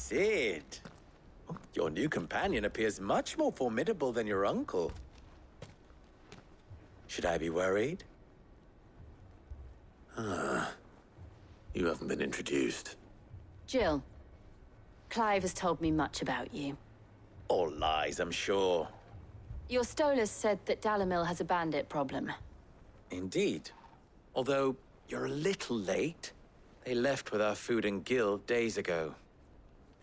Sid. Oh, your new companion appears much more formidable than your uncle. Should I be worried? You haven't been introduced. Jill, Clive has told me much about you. All lies, I'm sure. Your Stolas said that Dalamil has a bandit problem. Indeed. Although, you're a little late. They left with our food and guild days ago.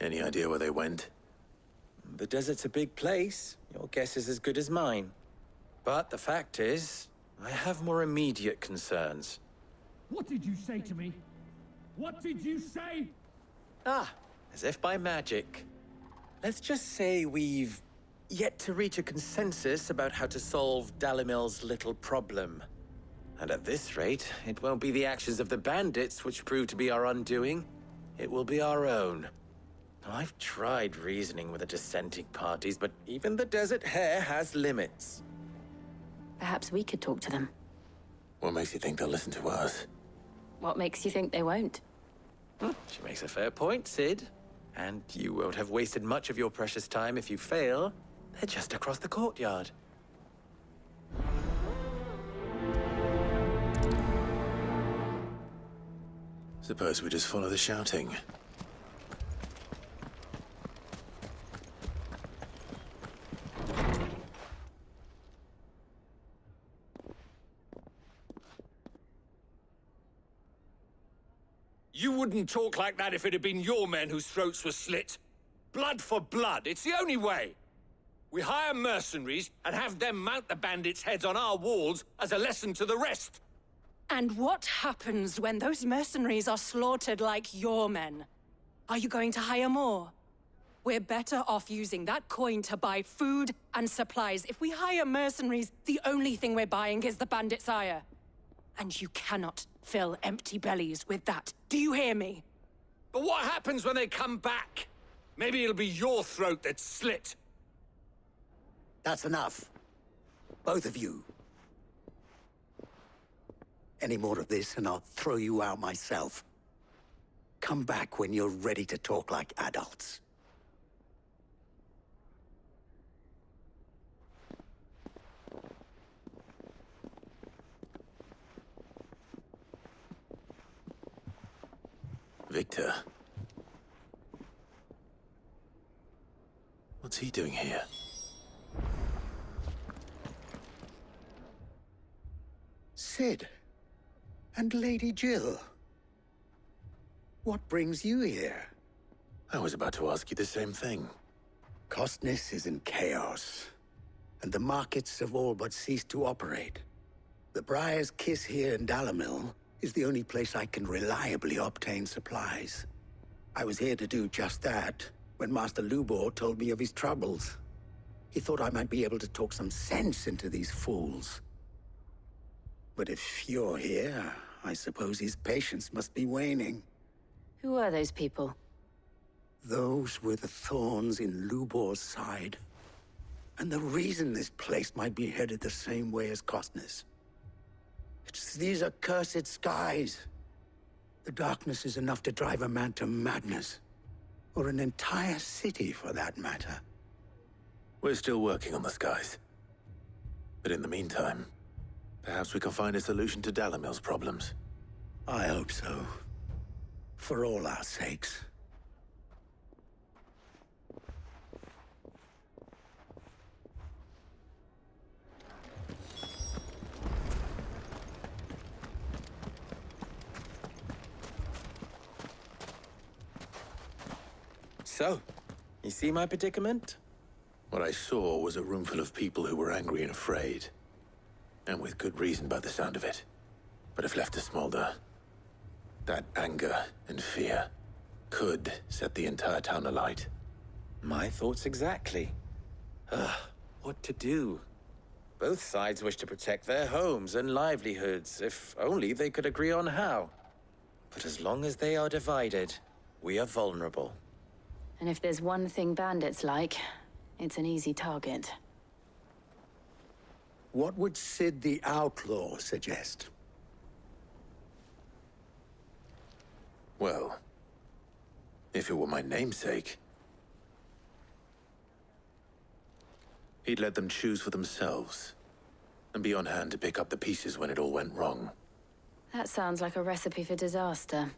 Any idea where they went? The desert's a big place. Your guess is as good as mine. But the fact is, I have more immediate concerns. What did you say to me? What did you say? As if by magic. Let's just say we've yet to reach a consensus about how to solve Dalamil's little problem. And at this rate, it won't be the actions of the bandits which prove to be our undoing. It will be our own. I've tried reasoning with the dissenting parties, but even the Desert Hare has limits. Perhaps we could talk to them. What makes you think they'll listen to us? What makes you think they won't? She makes a fair point, Sid. And you won't have wasted much of your precious time if you fail. They're just across the courtyard. Suppose we just follow the shouting. You wouldn't talk like that if it had been your men whose throats were slit. Blood for blood, it's the only way. We hire mercenaries and have them mount the bandits' heads on our walls as a lesson to the rest. And what happens when those mercenaries are slaughtered like your men? Are you going to hire more? We're better off using that coin to buy food and supplies. If we hire mercenaries, the only thing we're buying is the bandits' ire. And you cannot fill empty bellies with that. Do you hear me? But what happens when they come back? Maybe it'll be your throat that's slit. That's enough. Both of you. Any more of this and I'll throw you out myself. Come back when you're ready to talk like adults. Victor. What's he doing here? Sid. And Lady Jill. What brings you here? I was about to ask you the same thing. Costness is in chaos, and the markets have all but ceased to operate. The Briar's Kiss here in Dalamil is the only place I can reliably obtain supplies. I was here to do just that when Master Lubor told me of his troubles. He thought I might be able to talk some sense into these fools. But if you're here, I suppose his patience must be waning. Who are those people? Those were the thorns in Lubor's side. And the reason this place might be headed the same way as Costness. It's these accursed skies. The darkness is enough to drive a man to madness. Or an entire city, for that matter. We're still working on the skies. But in the meantime, perhaps we can find a solution to Dalamil's problems. I hope so. For all our sakes. So, you see my predicament? What I saw was a room full of people who were angry and afraid. And with good reason by the sound of it. But if left to smolder, that anger and fear could set the entire town alight. My thoughts exactly. What to do? Both sides wish to protect their homes and livelihoods, if only they could agree on how. But as long as they are divided, we are vulnerable. And if there's one thing bandits like, it's an easy target. What would Sid the Outlaw suggest? Well, If it were my namesake, he'd let them choose for themselves and be on hand to pick up the pieces when it all went wrong. That sounds like a recipe for disaster.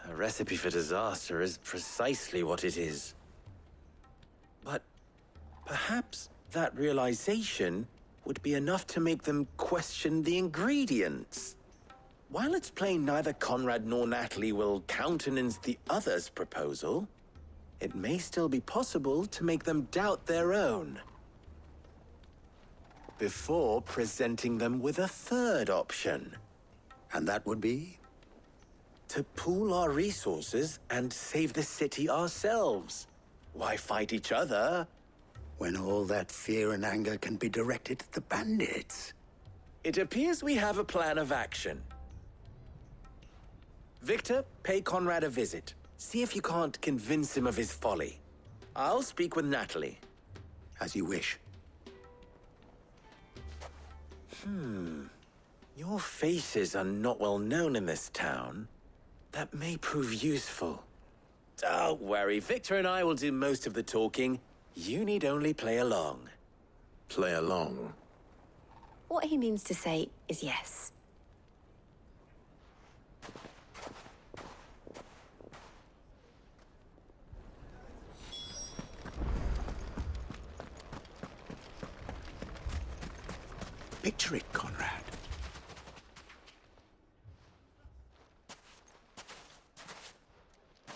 A recipe for disaster is precisely what it is. But perhaps that realization would be enough to make them question the ingredients. While it's plain neither Conrad nor Natalie will countenance the other's proposal, it may still be possible to make them doubt their own before presenting them with a third option. And that would be? To pool our resources and save the city ourselves. Why fight each other When all that fear and anger can be directed at the bandits. It appears we have a plan of action. Victor, pay Conrad a visit. See if you can't convince him of his folly. I'll speak with Natalie. As you wish. Your faces are not well known in this town. That may prove useful. Don't worry, Victor and I will do most of the talking. You need only play along. Play along. What he means to say is yes. Picture it, Conrad.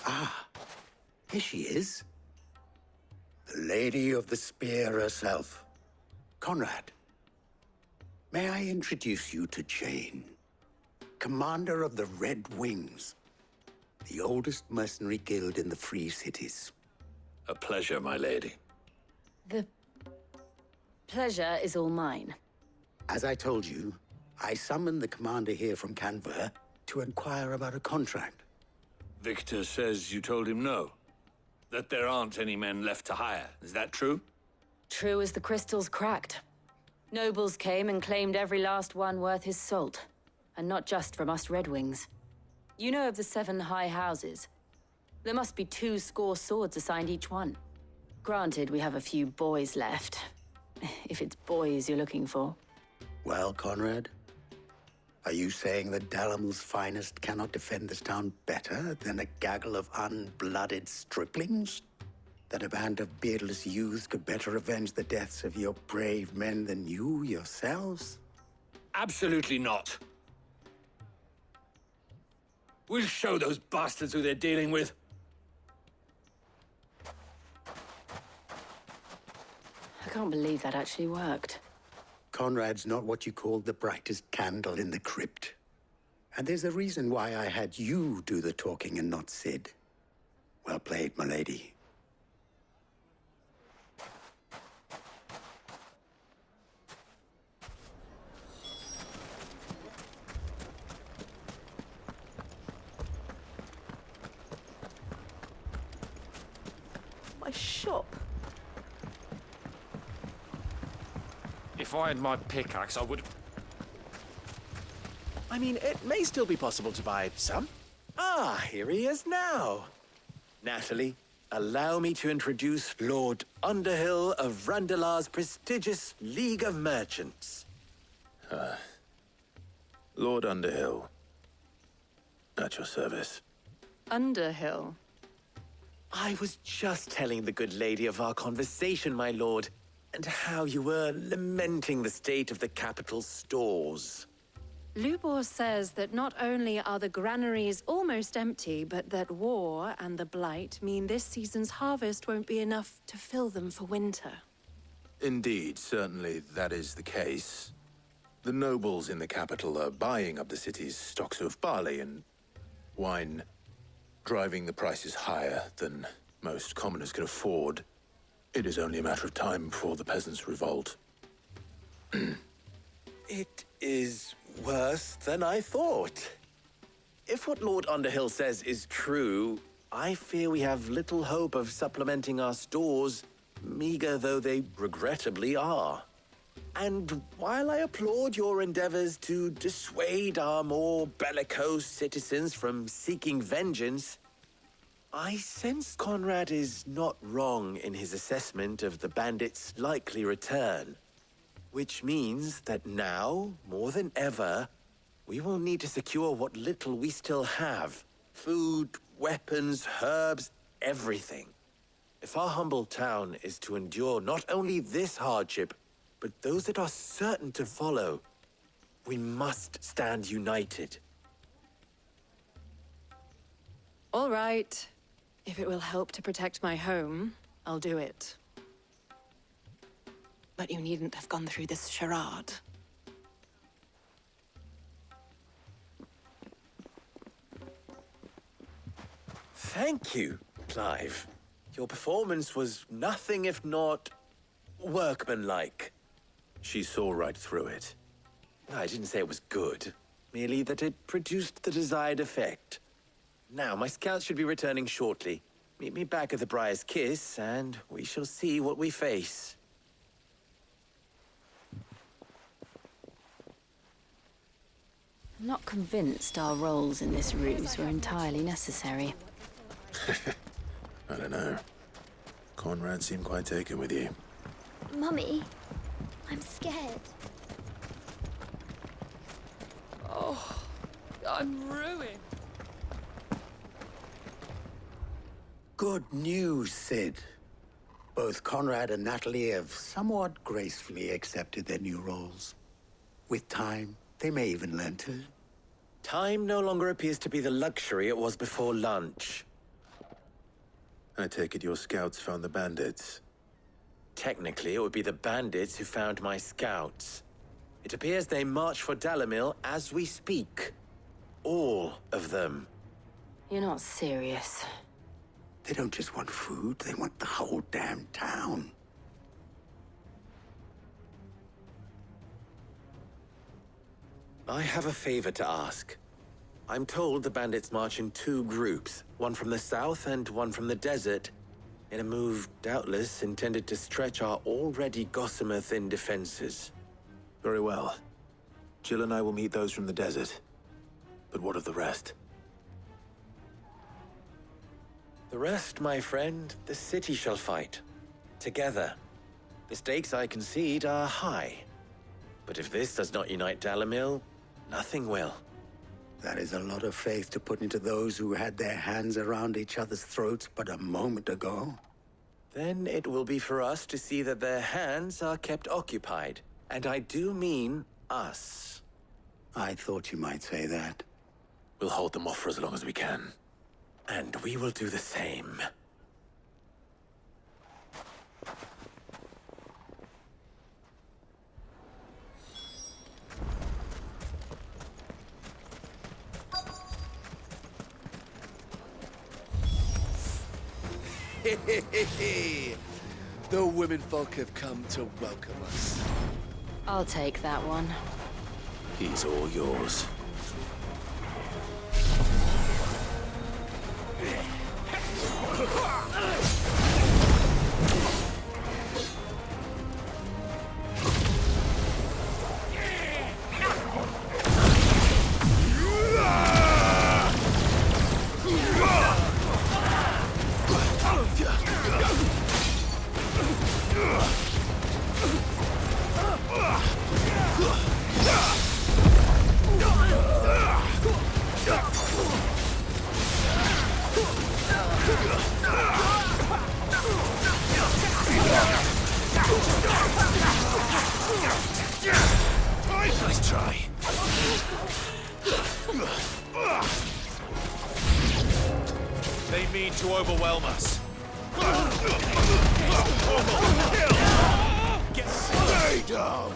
Ah, here she is. The Lady of the Spear herself. Conrad, may I introduce you to Jane, commander of the Red Wings, the oldest mercenary guild in the Free Cities. A pleasure, my lady. The pleasure is all mine. As I told you, I summoned the commander here from Canver to inquire about a contract. Victor says you told him no. That there aren't any men left to hire. Is that true? True as the crystals cracked. Nobles came and claimed every last one worth his salt. And not just from us Red Wings. You know of the 7 high houses. There must be 2 swords assigned each one. Granted, we have a few boys left. If it's boys you're looking for. Well, Conrad, are you saying that Dalamil's finest cannot defend this town better than a gaggle of unblooded striplings? That a band of beardless youths could better avenge the deaths of your brave men than you yourselves? Absolutely not. We'll show those bastards who they're dealing with. I can't believe that actually worked. Conrad's not what you call the brightest candle in the crypt. And there's a reason why I had you do the talking and not Sid. Well played, my lady. My shop. If I had my pickaxe, I would... I mean, it may still be possible to buy some. Ah, here he is now. Natalie, allow me to introduce Lord Underhill of Randalar's prestigious League of Merchants. Lord Underhill. At your service. Underhill. I was just telling the good lady of our conversation, my lord, and how you were lamenting the state of the capital's stores. Lubor says that not only are the granaries almost empty, but that war and the Blight mean this season's harvest won't be enough to fill them for winter. Indeed, certainly that is the case. The nobles in the capital are buying up the city's stocks of barley and wine, driving the prices higher than most commoners can afford. It is only a matter of time before the peasants revolt. It is worse than I thought. If what Lord Underhill says is true, I fear we have little hope of supplementing our stores, meager though they regrettably are. And while I applaud your endeavors to dissuade our more bellicose citizens from seeking vengeance, I sense Conrad is not wrong in his assessment of the bandits' likely return. Which means that now, more than ever, we will need to secure what little we still have. Food, weapons, herbs, everything. If our humble town is to endure not only this hardship, but those that are certain to follow, we must stand united. All right. If it will help to protect my home, I'll do it. But you needn't have gone through this charade. Thank you, Clive. Your performance was nothing if not workmanlike. She saw right through it. I didn't say it was good, merely that it produced the desired effect. Now, my scouts should be returning shortly. Meet me back at the Briar's Kiss, and we shall see what we face. I'm not convinced our roles in this ruse were entirely necessary. I don't know. Conrad seemed quite taken with you. Mummy, I'm scared. Oh, I'm ruined. Good news, Sid. Both Conrad and Natalie have somewhat gracefully accepted their new roles. With time, they may even learn to. Time no longer appears to be the luxury it was before lunch. I take it your scouts found the bandits. Technically, it would be the bandits who found my scouts. It appears they march for Dalimil as we speak. All of them. You're not serious. They don't just want food, they want the whole damn town. I have a favor to ask. I'm told the bandits march in two groups, one from the south and one from the desert, in a move doubtless intended to stretch our already gossamer-thin defenses. Very well. Jill and I will meet those from the desert. But what of the rest? The rest, my friend, the city shall fight. Together. The stakes, I concede, are high. But if this does not unite Dalimil, nothing will. That is a lot of faith to put into those who had their hands around each other's throats but a moment ago. Then it will be for us to see that their hands are kept occupied. And I do mean us. I thought you might say that. We'll hold them off for as long as we can. And we will do the same. The womenfolk have come to welcome us. I'll take that one. He's all yours. Nice try. They mean to overwhelm us. Stay down.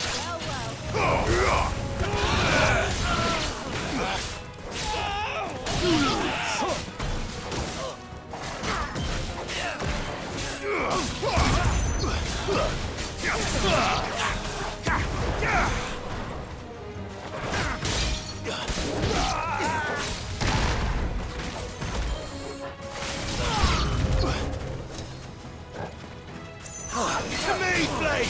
To me, Blade!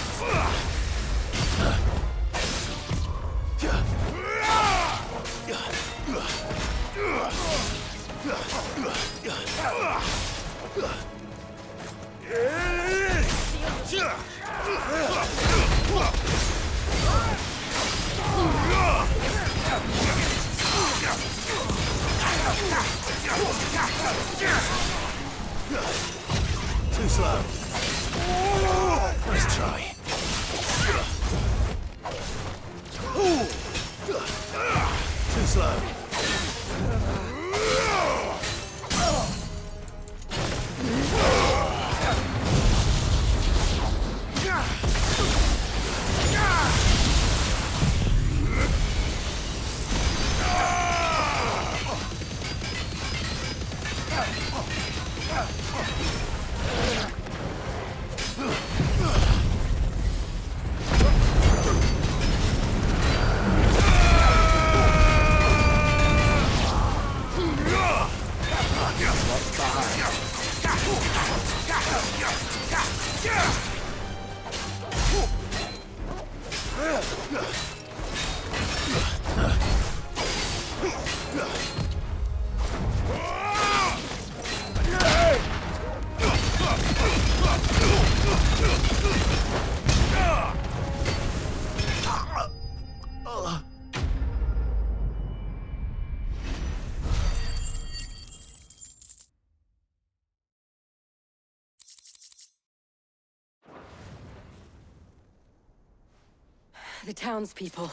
The townspeople.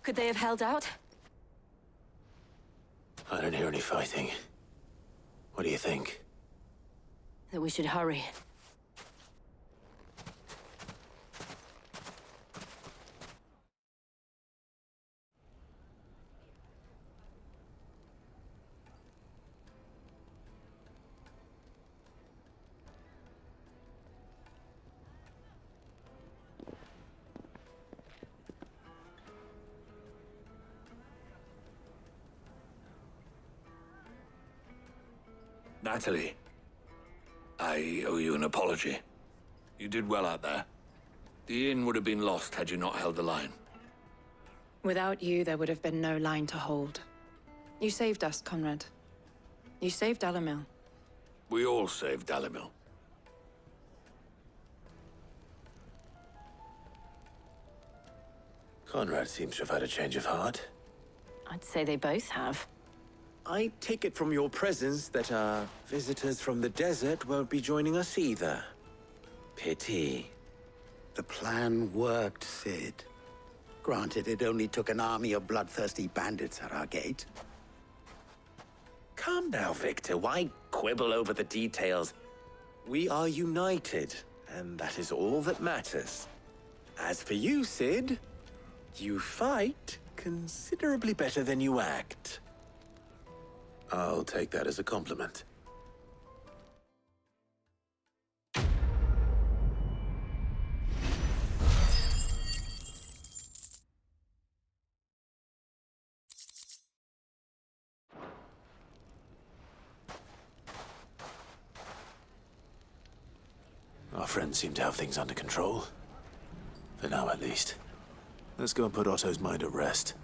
Could they have held out? I don't hear any fighting. What do you think? That we should hurry. Natalie, I owe you an apology. You did well out there. The inn would have been lost had you not held the line. Without you, there would have been no line to hold. You saved us, Conrad. You saved Dalimil. We all saved Dalimil. Conrad seems to have had a change of heart. I'd say they both have. I take it from your presence that our visitors from the desert won't be joining us either. Pity. The plan worked, Sid. Granted, it only took an army of bloodthirsty bandits at our gate. Calm now, Victor. Why quibble over the details? We are united, and that is all that matters. As for you, Sid, you fight considerably better than you act. I'll take that as a compliment. Our friends seem to have things under control. For now, at least. Let's go and put Otto's mind at rest.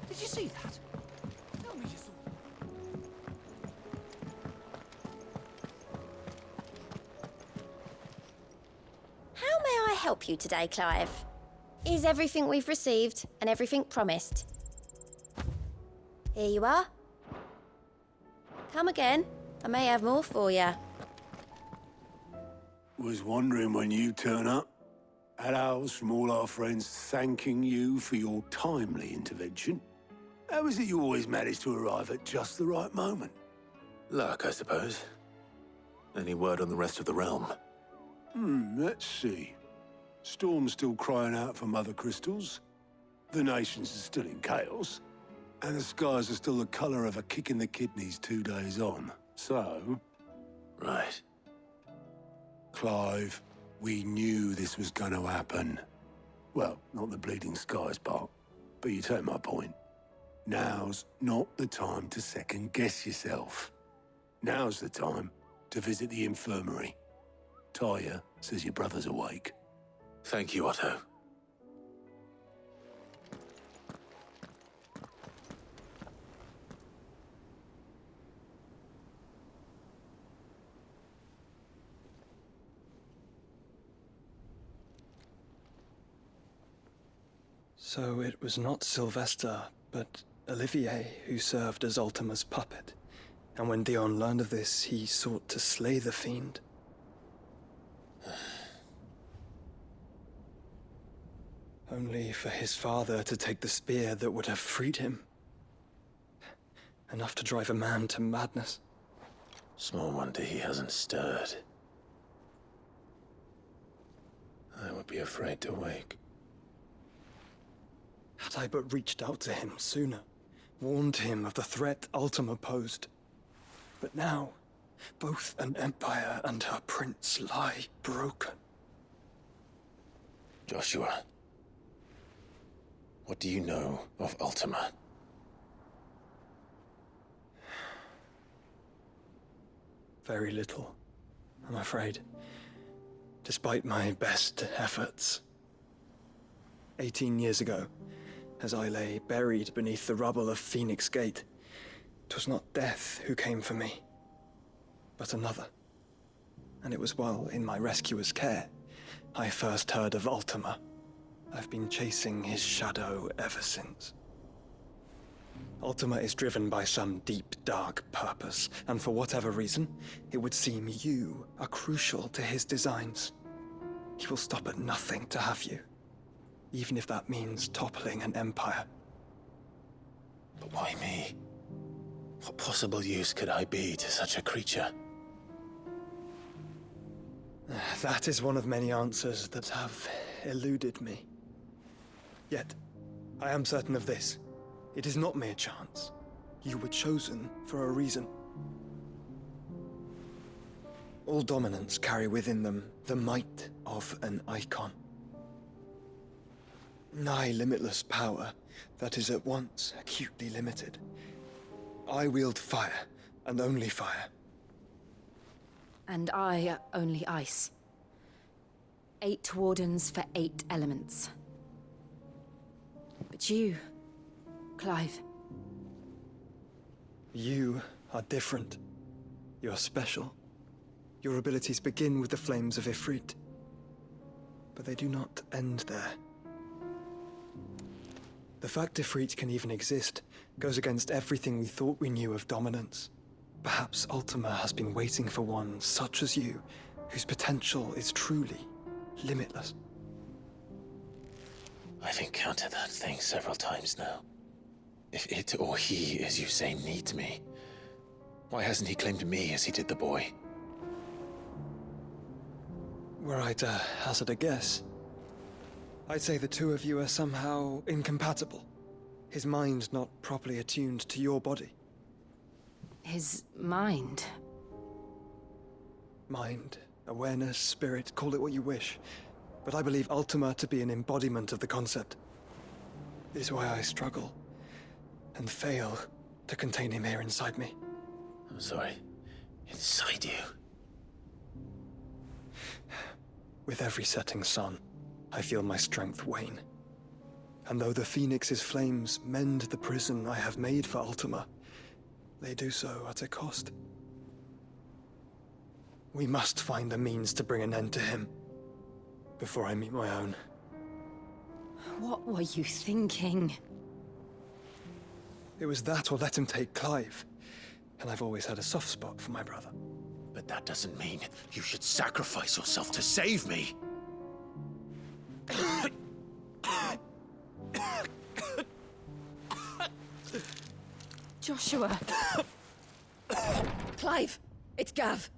Did you see that? Tell me you saw. How may I help you today, Clive? Is everything we've received and everything promised? Here you are. Come again. I may have more for you. Was wondering when you turn up. Had owls from all our friends thanking you for your timely intervention. How is it you always manage to arrive at just the right moment? Luck, I suppose. Any word on the rest of the realm? Let's see. Storm's still crying out for mother crystals. The nations are still in chaos. And the skies are still the colour of a kick in the kidneys 2 days on. So... Right. Clive, we knew this was going to happen. Well, not the bleeding skies part, but you take my point. Now's not the time to second-guess yourself. Now's the time to visit the infirmary. Talia says your brother's awake. Thank you, Otto. So it was not Sylvester, but Olivier who served as Ultima's puppet. And when Dion learned of this, he sought to slay the fiend. Only for his father to take the spear that would have freed him. Enough to drive a man to madness. Small wonder he hasn't stirred. I would be afraid to wake. Had I but reached out to him sooner, warned him of the threat Ultima posed. But now, both an empire and her prince lie broken. Joshua, what do you know of Ultima? Very little, I'm afraid. Despite my best efforts. 18 years ago, as I lay buried beneath the rubble of Phoenix Gate, 'twas not death who came for me, but another. And it was while in my rescuer's care, I first heard of Ultima. I've been chasing his shadow ever since. Ultima is driven by some deep, dark purpose, and for whatever reason, it would seem you are crucial to his designs. He will stop at nothing to have you, even if that means toppling an empire. But why me? What possible use could I be to such a creature? That is one of many answers that have eluded me. Yet, I am certain of this. It is not mere chance. You were chosen for a reason. All dominants carry within them the might of an icon. Nigh limitless power that is at once acutely limited. I wield fire, and only fire. And I only ice. 8 wardens for 8 elements. But you, Clive. You are different. You're special. Your abilities begin with the flames of Ifrit. But they do not end there. The fact Ifrit can even exist goes against everything we thought we knew of dominance. Perhaps Ultima has been waiting for one such as you, whose potential is truly limitless. I've encountered that thing several times now. If it or he, as you say, needs me, why hasn't he claimed me as he did the boy? Were I to hazard a guess, I'd say the two of you are somehow incompatible. His mind not properly attuned to your body. His mind? Mind, awareness, spirit, call it what you wish. But I believe Ultima to be an embodiment of the concept. This is why I struggle and fail to contain him here inside me. I'm sorry. Inside you? With every setting sun, I feel my strength wane. And though the Phoenix's flames mend the prison I have made for Ultima, they do so at a cost. We must find a means to bring an end to him before I meet my own. What were you thinking? It was that or let him take Clive. And I've always had a soft spot for my brother. But that doesn't mean you should sacrifice yourself to save me. Joshua. Clive, it's Gav.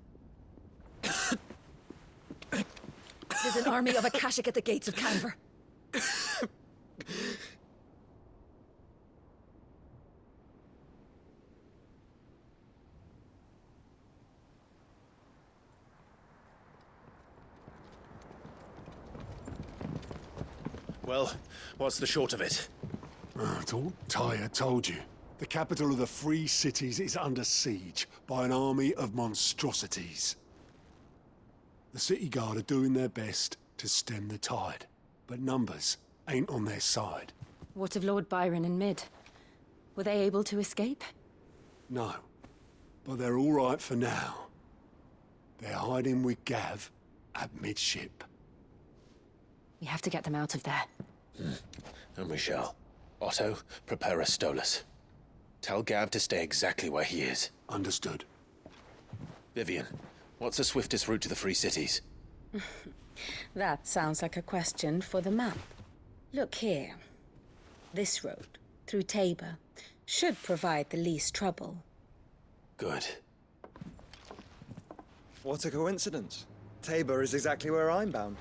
There's an army of Akashic at the gates of Canver. Well, what's the short of it? Thought Tyre told you. The capital of the Free Cities is under siege by an army of monstrosities. The city guard are doing their best to stem the tide, but numbers ain't on their side. What of Lord Byron and Mid? Were they able to escape? No, but they're all right for now. They're hiding with Gav at midship. We have to get them out of there. And we shall. Otto, prepare a Stolas. Tell Gav to stay exactly where he is. Understood. Vivian, what's the swiftest route to the Free Cities? That sounds like a question for the map. Look here. This road, through Tabor, should provide the least trouble. Good. What a coincidence. Tabor is exactly where I'm bound.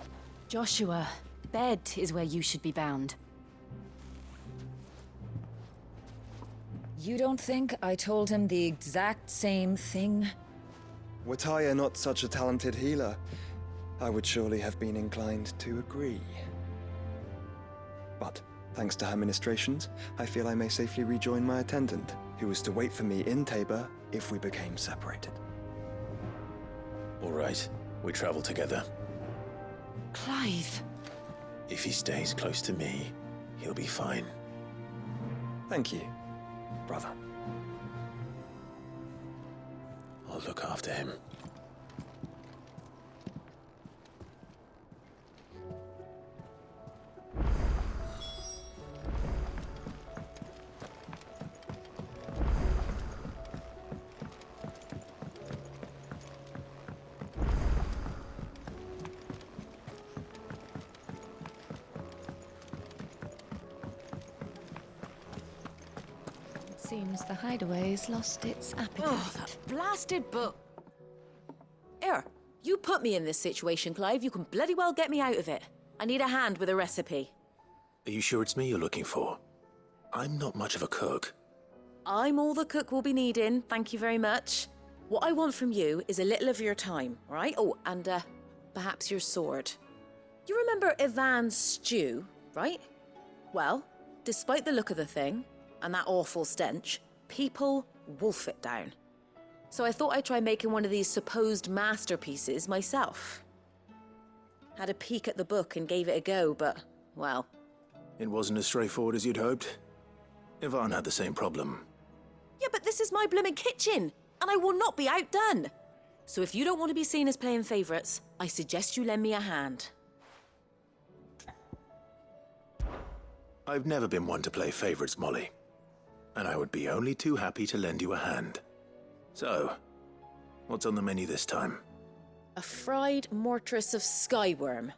Joshua, bed is where you should be bound. You don't think I told him the exact same thing? Were Tyre not such a talented healer, I would surely have been inclined to agree. But, thanks to her ministrations, I feel I may safely rejoin my attendant, who was to wait for me in Tabor if we became separated. All right, we travel together. Clive. If he stays close to me, he'll be fine. Thank you, brother. I'll look after him. Seems the hideaway's lost its appetite. Oh, that blasted book. Here, you put me in this situation, Clive. You can bloody well get me out of it. I need a hand with a recipe. Are you sure it's me you're looking for? I'm not much of a cook. I'm all the cook will be needing, thank you very much. What I want from you is a little of your time, all right? Oh, and perhaps your sword. You remember Ivan's stew, right? Well, despite the look of the thing, and that awful stench, people wolf it down. So I thought I'd try making one of these supposed masterpieces myself. Had a peek at the book and gave it a go, but, well... It wasn't as straightforward as you'd hoped. Ivan had the same problem. Yeah, but this is my blimmin' kitchen, and I will not be outdone. So if you don't want to be seen as playing favourites, I suggest you lend me a hand. I've never been one to play favourites, Molly. And I would be only too happy to lend you a hand. So, what's on the menu this time? A fried mortress of skyworm.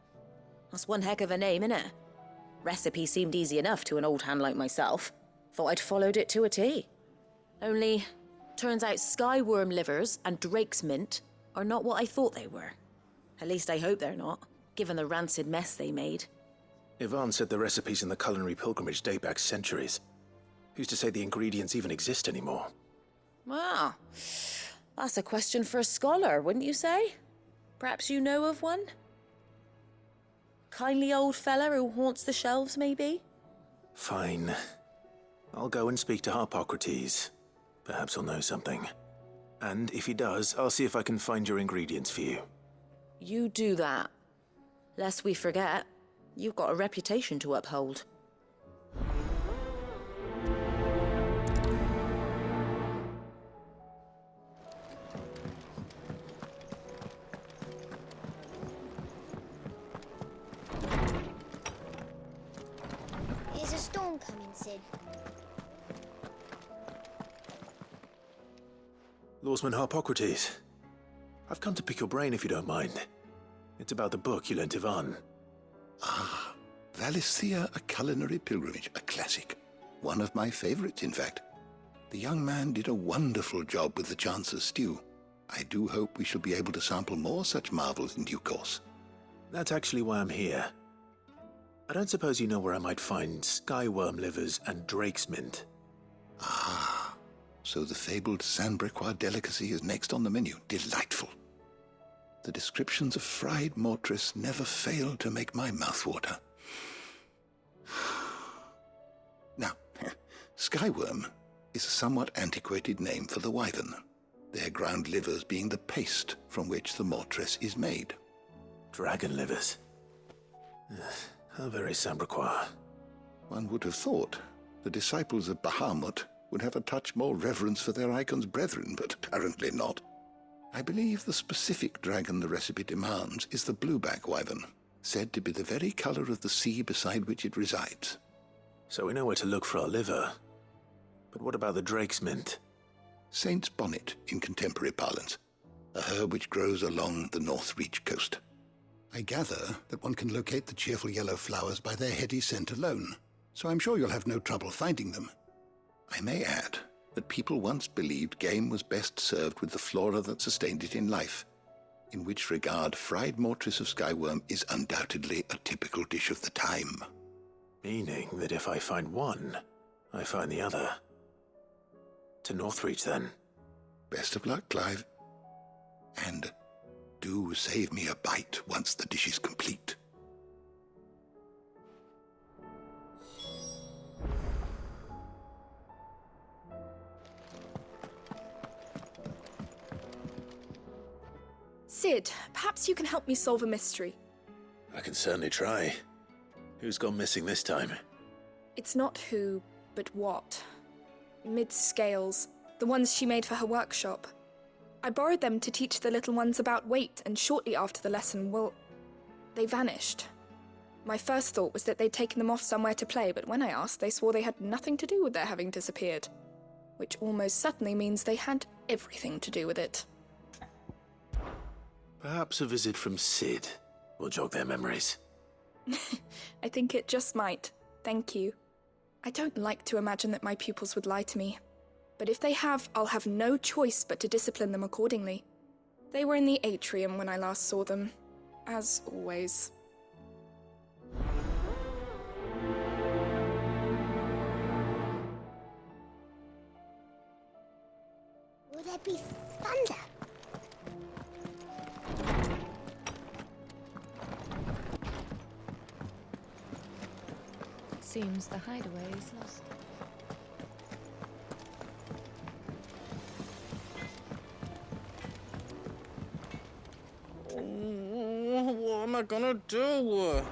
That's one heck of a name, innit? Recipe seemed easy enough to an old hand like myself. Thought I'd followed it to a T. Only, turns out skyworm livers and drake's mint are not what I thought they were. At least I hope they're not, given the rancid mess they made. Ivan said the recipes in the culinary pilgrimage date back centuries. Who's to say the ingredients even exist anymore? Wow. That's a question for a scholar, wouldn't you say? Perhaps you know of one? Kindly old fella who haunts the shelves, maybe? Fine. I'll go and speak to Harpocrates. Perhaps he'll know something. And if he does, I'll see if I can find your ingredients for you. You do that. Lest we forget, you've got a reputation to uphold. Is a storm coming, Sid? Lawsman Harpocrates. I've come to pick your brain if you don't mind. It's about the book you lent Ivan. Ah, Valisthea, A Culinary Pilgrimage, a classic. One of my favorites, in fact. The young man did a wonderful job with the Chance's stew. I do hope we shall be able to sample more such marvels in due course. That's actually why I'm here. I don't suppose you know where I might find skyworm livers and drake's mint. Ah, so the fabled Sandbrequois delicacy is next on the menu. Delightful. The descriptions of fried mortress never fail to make my mouth water. Now, skyworm is a somewhat antiquated name for the wyvern, their ground livers being the paste from which the mortress is made. Dragon livers. How very Sandbrequois. One would have thought the disciples of Bahamut would have a touch more reverence for their icon's brethren, but apparently not. I believe the specific dragon the recipe demands is the blueback wyvern, said to be the very color of the sea beside which it resides. So we know where to look for our liver. But what about the drake's mint? Saint's bonnet in contemporary parlance, a herb which grows along the North Reach coast. I gather that one can locate the cheerful yellow flowers by their heady scent alone, so I'm sure you'll have no trouble finding them. I may add that people once believed game was best served with the flora that sustained it in life, in which regard fried mortress of skyworm is undoubtedly a typical dish of the time. Meaning that if I find one, I find the other. To Northreach, then. Best of luck, Clive. And do save me a bite once the dish is complete. Sid, perhaps you can help me solve a mystery. I can certainly try. Who's gone missing this time? It's not who, but what. Mid's scales, the ones she made for her workshop. I borrowed them to teach the little ones about weight, and shortly after the lesson, well, they vanished. My first thought was that they'd taken them off somewhere to play, but when I asked, they swore they had nothing to do with their having disappeared. Which almost certainly means they had everything to do with it. Perhaps a visit from Sid will jog their memories. I think it just might. Thank you. I don't like to imagine that my pupils would lie to me. But if they have, I'll have no choice but to discipline them accordingly. They were in the atrium when I last saw them, as always. Will there be thunder? Seems the hideaway is lost. What am I gonna do?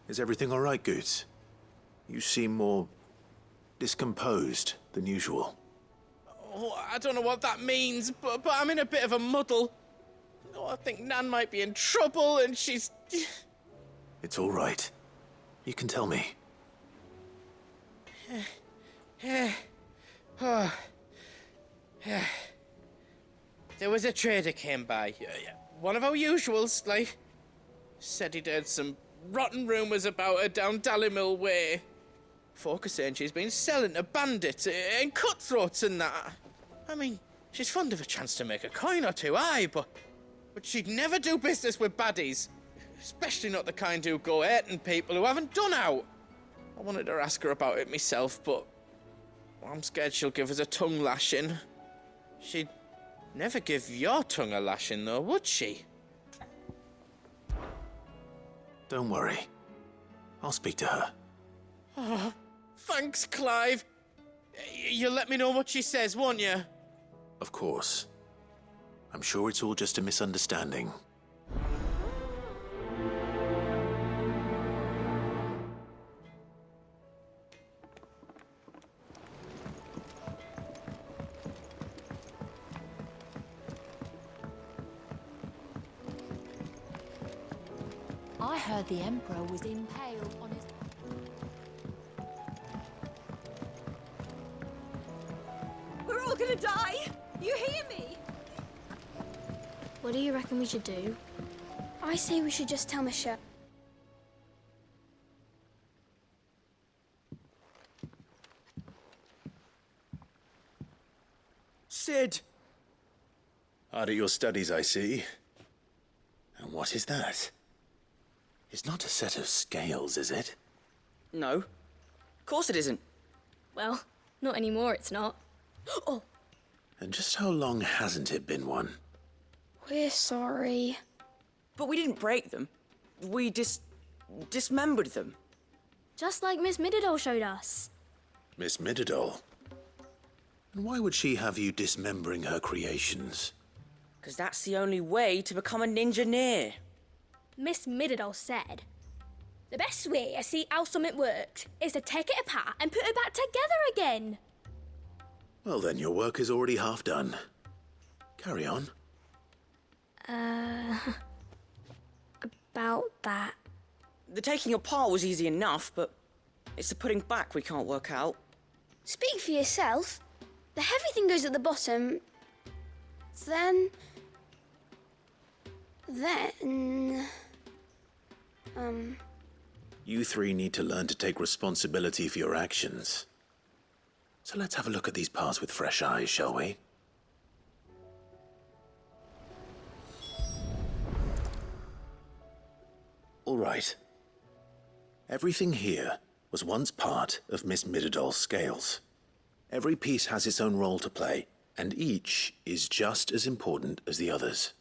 Is everything all right, Goots? You seem more discomposed than usual. Oh, I don't know what that means, but I'm in a bit of a muddle. Oh, I think Nan might be in trouble, and she's... It's all right. You can tell me. There was a trader came by. One of our usuals, like. Said he'd heard some rotten rumours about her down Dalimil Way. Folk are saying she's been selling to bandits and cutthroats and that. I mean, she's fond of a chance to make a coin or two, aye, but she'd never do business with baddies. Especially not the kind who go hurting people who haven't done out. I wanted to ask her about it myself, but I'm scared she'll give us a tongue lashing. She'd never give your tongue a lashing, though, would she? Don't worry. I'll speak to her. Oh, thanks, Clive. You'll let me know what she says, won't you? Of course. I'm sure it's all just a misunderstanding. I heard the Emperor was impaled on his... We're all gonna die! You hear me? What do you reckon we should do? I say we should just tell Michelle. Sid! Hard at your studies, I see. And what is that? It's not a set of scales, is it? No. Of course it isn't. Well, not anymore, it's not. Oh! And just how long hasn't it been one? We're sorry. But we didn't break them. We dismembered them. Just like Miss Mididol showed us. Miss Mididol? And why would she have you dismembering her creations? Because that's the only way to become a ninja-near. Miss Mididol said, the best way to see how something works is to take it apart and put it back together again. Well then, your work is already half done. Carry on. About that. The taking apart was easy enough, but it's the putting back we can't work out. Speak for yourself. The heavy thing goes at the bottom. Then... You three need to learn to take responsibility for your actions. So let's have a look at these parts with fresh eyes, shall we? All right. Everything here was once part of Miss Mididol's scales. Every piece has its own role to play, and each is just as important as the others.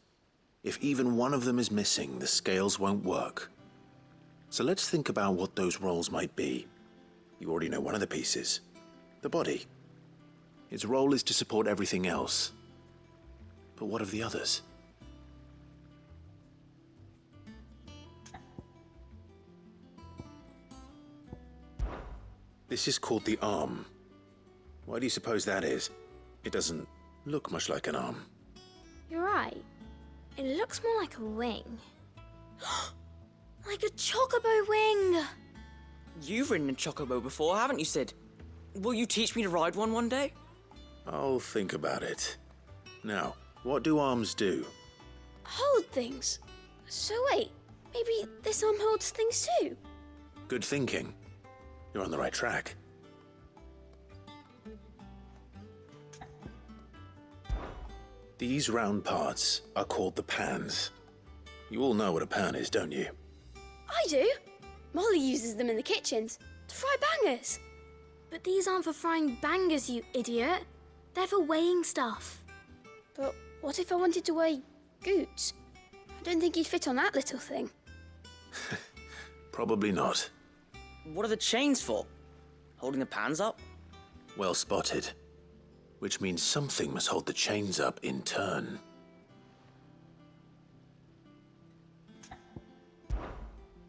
If even one of them is missing, the scales won't work. So let's think about what those roles might be. You already know one of the pieces, the body. Its role is to support everything else. But what of the others? This is called the arm. Why do you suppose that is? It doesn't look much like an arm. You're right. It looks more like a wing. Like a chocobo wing! You've ridden a chocobo before, haven't you, Sid? Will you teach me to ride one day? I'll think about it. Now, what do arms do? Hold things. So wait, maybe this arm holds things too? Good thinking. You're on the right track. These round parts are called the pans. You all know what a pan is, don't you? I do. Molly uses them in the kitchens to fry bangers. But these aren't for frying bangers, you idiot. They're for weighing stuff. But what if I wanted to weigh Goots? I don't think he'd fit on that little thing. Probably not. What are the chains for? Holding the pans up? Well spotted. Which means something must hold the chains up in turn.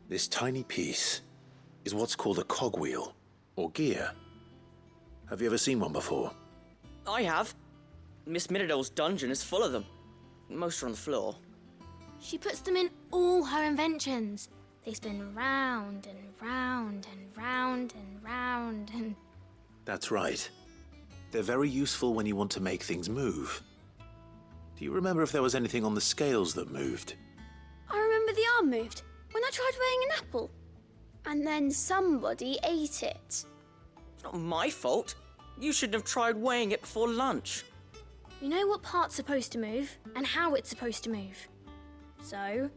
This tiny piece is what's called a cogwheel, or gear. Have you ever seen one before? I have. Miss Middledale's dungeon is full of them. Most are on the floor. She puts them in all her inventions. They spin round and round and round and round and... That's right. They're very useful when you want to make things move. Do you remember if there was anything on the scales that moved? I remember the arm moved when I tried weighing an apple. And then somebody ate it. It's not my fault. You shouldn't have tried weighing it before lunch. You know what part's supposed to move and how it's supposed to move. So,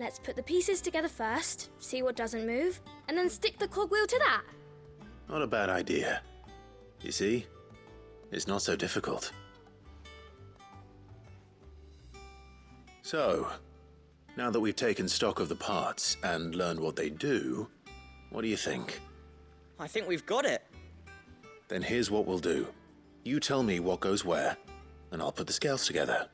let's put the pieces together first, see what doesn't move, and then stick the cogwheel to that. Not a bad idea. You see? It's not so difficult. So, now that we've taken stock of the parts and learned what they do, what do you think? I think we've got it. Then here's what we'll do. You tell me what goes where, and I'll put the scales together.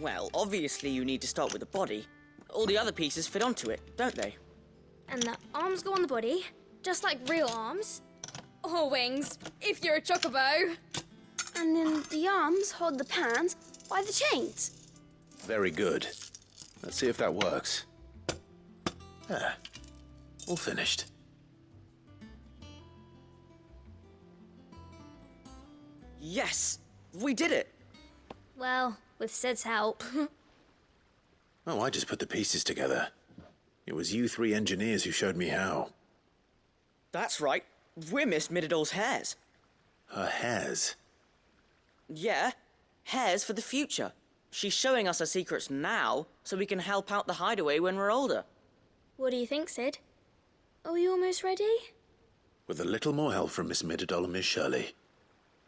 Well, obviously you need to start with the body. All the other pieces fit onto it, don't they? And the arms go on the body, just like real arms. Or wings, if you're a chocobo. And then the arms hold the pans by the chains. Very good. Let's see if that works. Ah, all finished. Yes! We did it! Well, with Sid's help. Oh, I just put the pieces together. It was you three engineers who showed me how. That's right. We're Miss Middledale's hares. Her hares? Yeah, hares for the future. She's showing us her secrets now, so we can help out the hideaway when we're older. What do you think, Sid? Are we almost ready? With a little more help from Miss Middledale and Miss Shirley,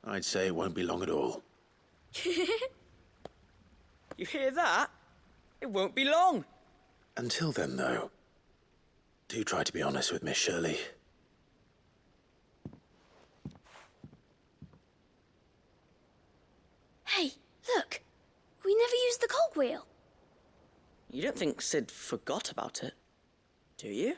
I'd say it won't be long at all. You hear that? It won't be long. Until then, though, do try to be honest with Miss Shirley. Hey, look! We never used the cogwheel. You don't think Sid forgot about it, do you?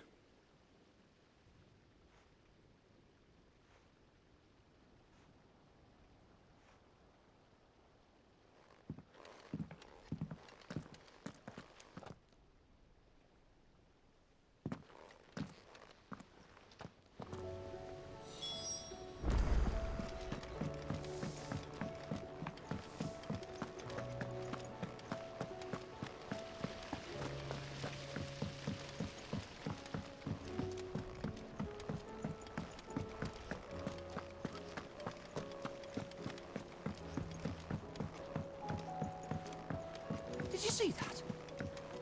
Did you see that?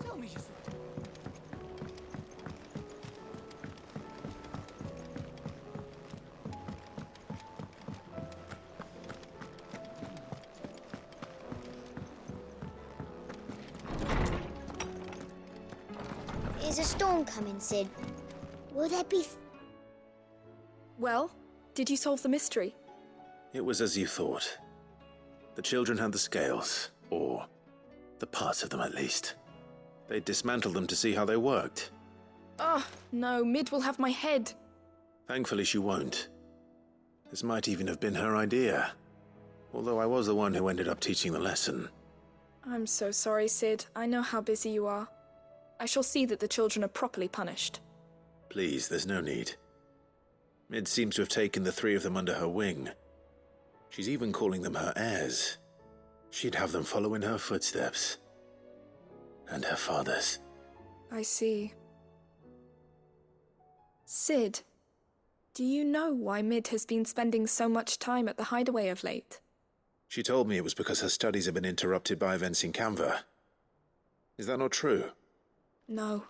Tell me you saw it. Is a storm coming, Sid? Will there be... Well, did you solve the mystery? It was as you thought. The children had the scales, or the parts of them at least. They dismantled them to see how they worked. Ah, no, Mid will have my head. Thankfully she won't. This might even have been her idea. Although I was the one who ended up teaching the lesson. I'm so sorry, Sid. I know how busy you are. I shall see that the children are properly punished. Please, there's no need. Mid seems to have taken the three of them under her wing. She's even calling them her heirs. She'd have them follow in her footsteps. And her father's. I see. Sid, do you know why Mid has been spending so much time at the hideaway of late? She told me it was because her studies have been interrupted by events in Canva. Is that not true? No,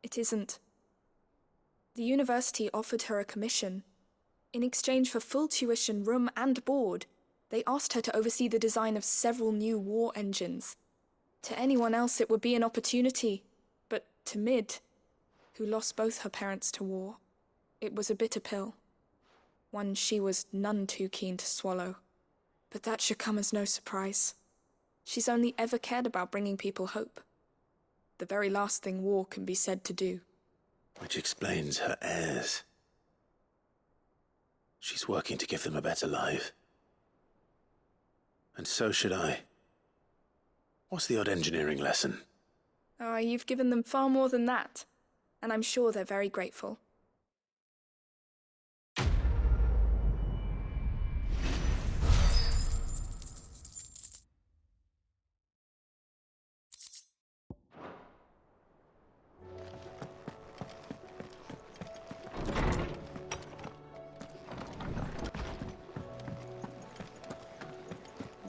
it isn't. The university offered her a commission. In exchange for full tuition, room and board, they asked her to oversee the design of several new war engines. To anyone else it would be an opportunity, but to Mid, who lost both her parents to war, it was a bitter pill. One she was none too keen to swallow. But that should come as no surprise. She's only ever cared about bringing people hope. The very last thing war can be said to do. Which explains her heirs. She's working to give them a better life. And so should I. What's the odd engineering lesson? Ah, you've given them far more than that. And I'm sure they're very grateful.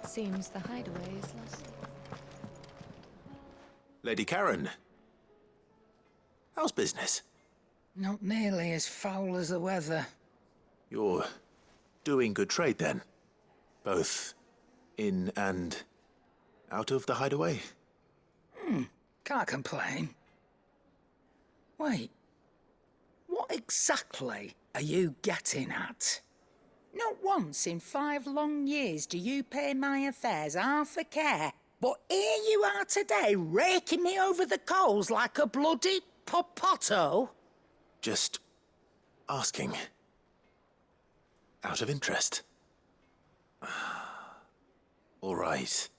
Seems the hideaway is lost. Lady Karen. How's business? Not nearly as foul as the weather. You're doing good trade then? Both in and out of the hideaway? Can't complain. Wait. What exactly are you getting at? Not once in 5 long years do you pay my affairs half a care. But here you are today, raking me over the coals like a bloody popoto. Just asking. Out of interest. All right.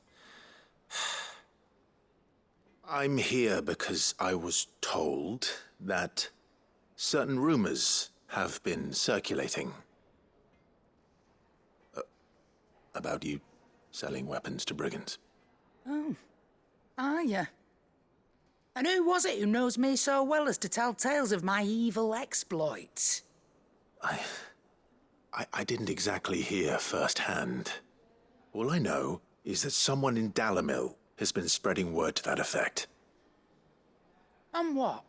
I'm here because I was told that certain rumors have been circulating. About you selling weapons to brigands. Oh, are you? And who was it who knows me so well as to tell tales of my evil exploits? I didn't exactly hear firsthand. All I know is that someone in Dalimil has been spreading word to that effect. And what?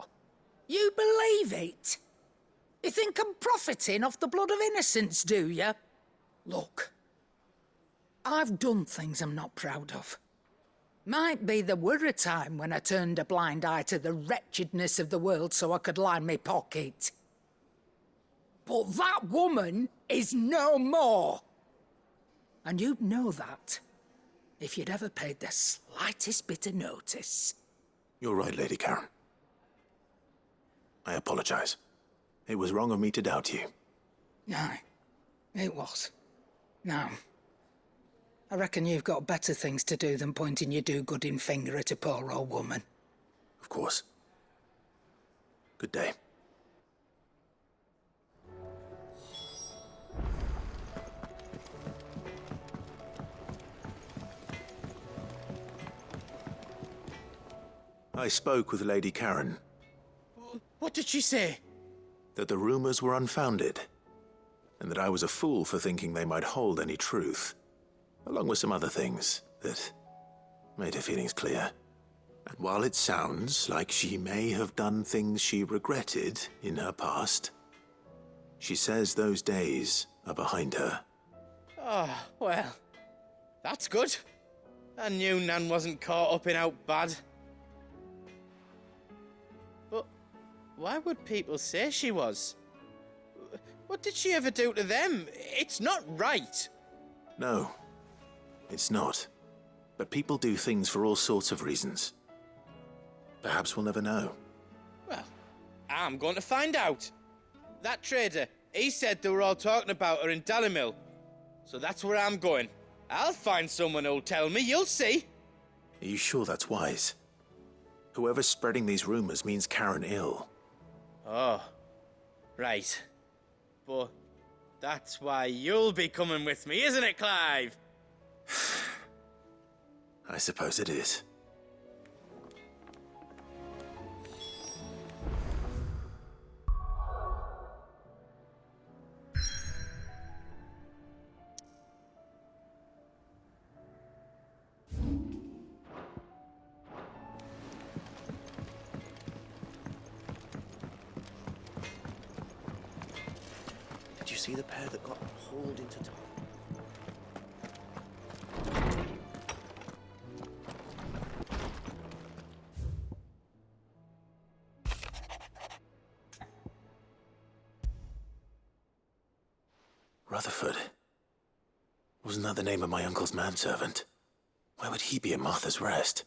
You believe it? You think I'm profiting off the blood of innocents, do you? Look, I've done things I'm not proud of. Might be there were a time when I turned a blind eye to the wretchedness of the world so I could line my pocket. But that woman is no more. And you'd know that if you'd ever paid the slightest bit of notice. You're right, Lady Karen. I apologize. It was wrong of me to doubt you. Aye, it was. Now, I reckon you've got better things to do than pointing your do-gooding finger at a poor old woman. Of course. Good day. I spoke with Lady Karen. What did she say? That the rumors were unfounded, and that I was a fool for thinking they might hold any truth, along with some other things that made her feelings clear. And while it sounds like she may have done things she regretted in her past, she says those days are behind her. Oh, well, that's good. I knew Nan wasn't caught up in out bad. Why would people say she was? What did she ever do to them? It's not right. No, it's not. But people do things for all sorts of reasons. Perhaps we'll never know. Well, I'm going to find out. That trader, he said they were all talking about her in Dalimil. So that's where I'm going. I'll find someone who'll tell me, you'll see. Are you sure that's wise? Whoever's spreading these rumors means Karen ill. Oh, right. But that's why you'll be coming with me, isn't it, Clive? I suppose it is. Did you see the pair that got hauled into town? Rutherford. Wasn't that the name of my uncle's manservant? Why would he be at Martha's Rest?